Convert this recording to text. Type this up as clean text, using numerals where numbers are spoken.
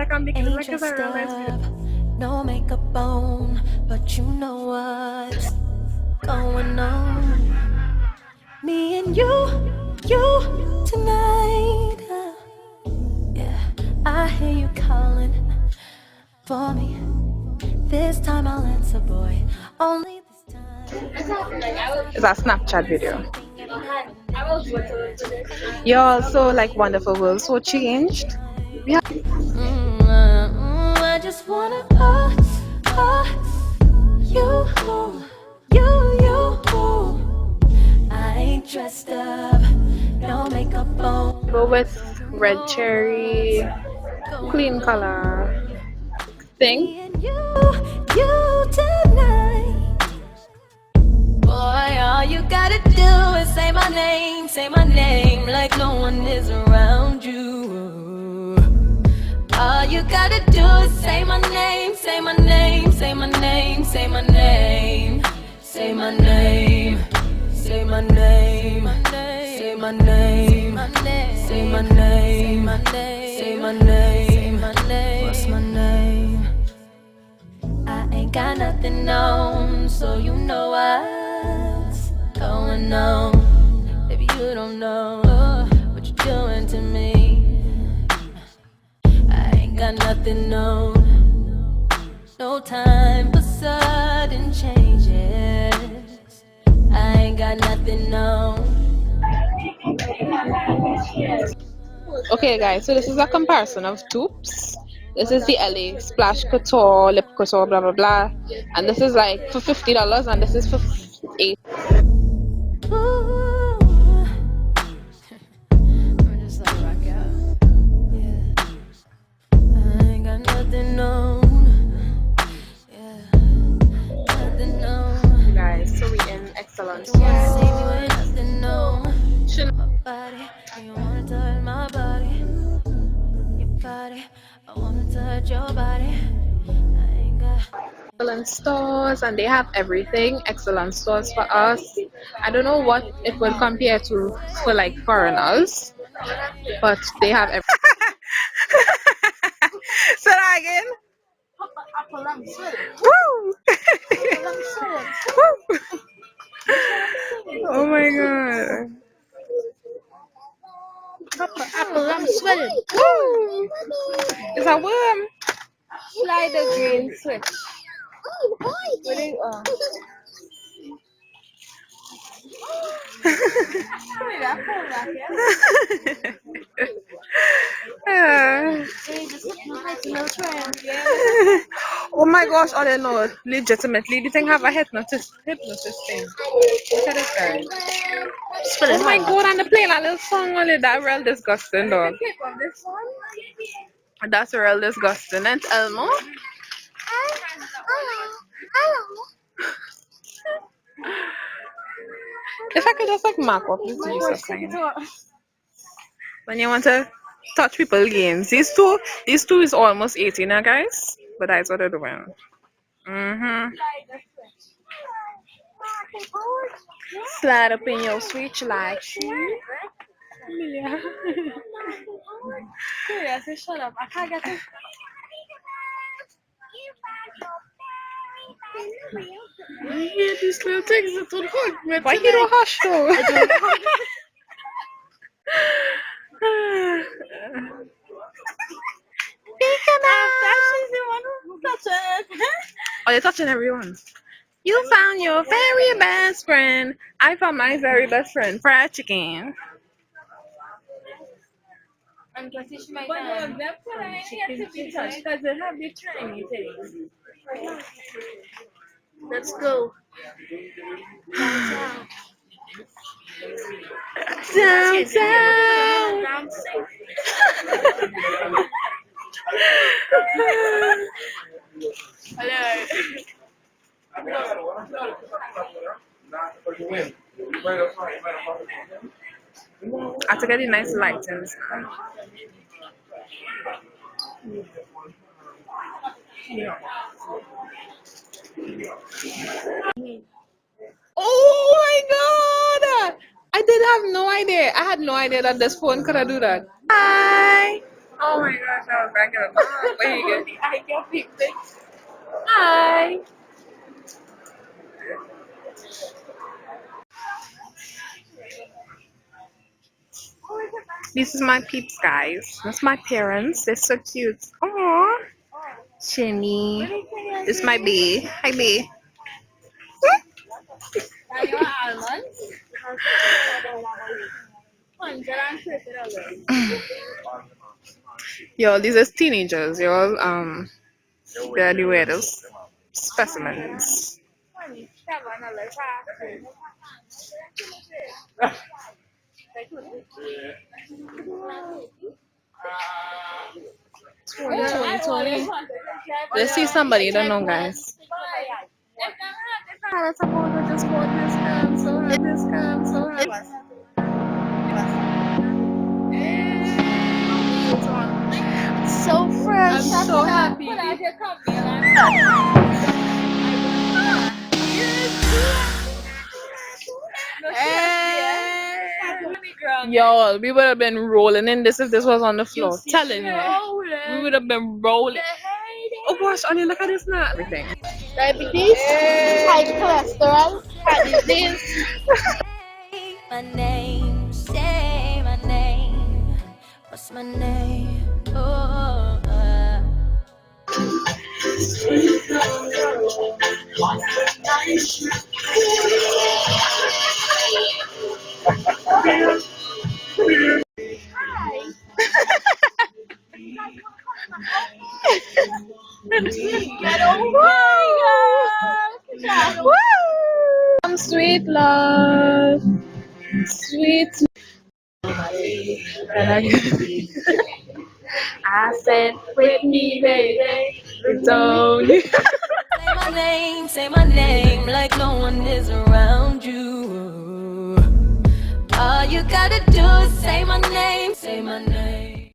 Ain't dressed up, no makeup on, but you know what's going on. Me and you tonight. Yeah, I hear you calling for me. This time I'll answer, boy. Only this time. It's a Snapchat video. Y'all, so like wonderful world so changed. Yeah. I just wanna you. I ain't dressed up, no makeup on. Go with red cherry, clean color thing. Me and you tonight. Boy, all you gotta do is say my name, like no one is around you. All you gotta do is say my name, say my name, say my name, say my name, say my name, say my name, say my name, say my name, say my name, what's my name? I ain't got nothing on, so you know what's going on. Baby, you don't know what you're doing to me. I ain't got nothing on, no time for sudden changes. I ain't got nothing on. Okay, guys, so this is a comparison of tubes. This is the LA Splash Couture, Lip Couture, blah blah blah, and this is like for $50, and this is for $8. Ooh. I'm just like rock out. Yeah. I ain't got nothing on. Yeah. Nothing on. Guys, so we in excellence. You wanna see me with nothing on. My body, you wanna touch my body. Your body, I wanna touch your body. I ain't got. Excellent stores, and they have everything. Excellent stores for us. I don't know what it would compare to for like foreigners, but they have everything. Say that again. Woo! Woo! Oh my god. Apple, I'm sweating. Woo! It's a worm. Slide the green switch. Oh my gosh, I don't know. Legitimately, the thing have a hypnosis thing. Look at this guy. Oh my god, and they playing a little song on it. That real disgusting, dog. That's real disgusting. And Elmo? If I could just like mark up this Jesus thing. When you want to touch people games. These two is almost 18 now, guys. But that's what they're doing. Slide up in your switch like. Yeah. I said, shut up. I can't get it. Yeah, this little thing is to hug me. Why you don't hush though? Oh, you're touching everyone. You found your very best friend. I found my very best friend, fried chicken. And because it's my time. Because they have the training thing. Let's go. Downtown. Downtown. Hello. I have to get a nice lightings. Oh my god! I did have no idea. I had no idea that this phone could do that. Hi! Oh my gosh, I was cracking up. I can't fix it. Hi. This is my peeps, guys. That's my parents. They're so cute. Aww. Chinny. This is my bee. Hi, bee. Yo, these are teenagers. Yo, they're the weirdest specimens. Tony. Let's see somebody. You don't know, guys. So fresh. I'm so happy. Yo, we would have been rolling in this if this was on the floor. Telling you, we would have been rolling. Oh gosh, Anya, look at this now. Everything. Diabetes, high cholesterol, heart disease. Say my name. What's my name? Oh, Sweet love, sweet. I said, with me, baby. Don't. say my name like no one is around you. All you gotta do is say my name, say my name.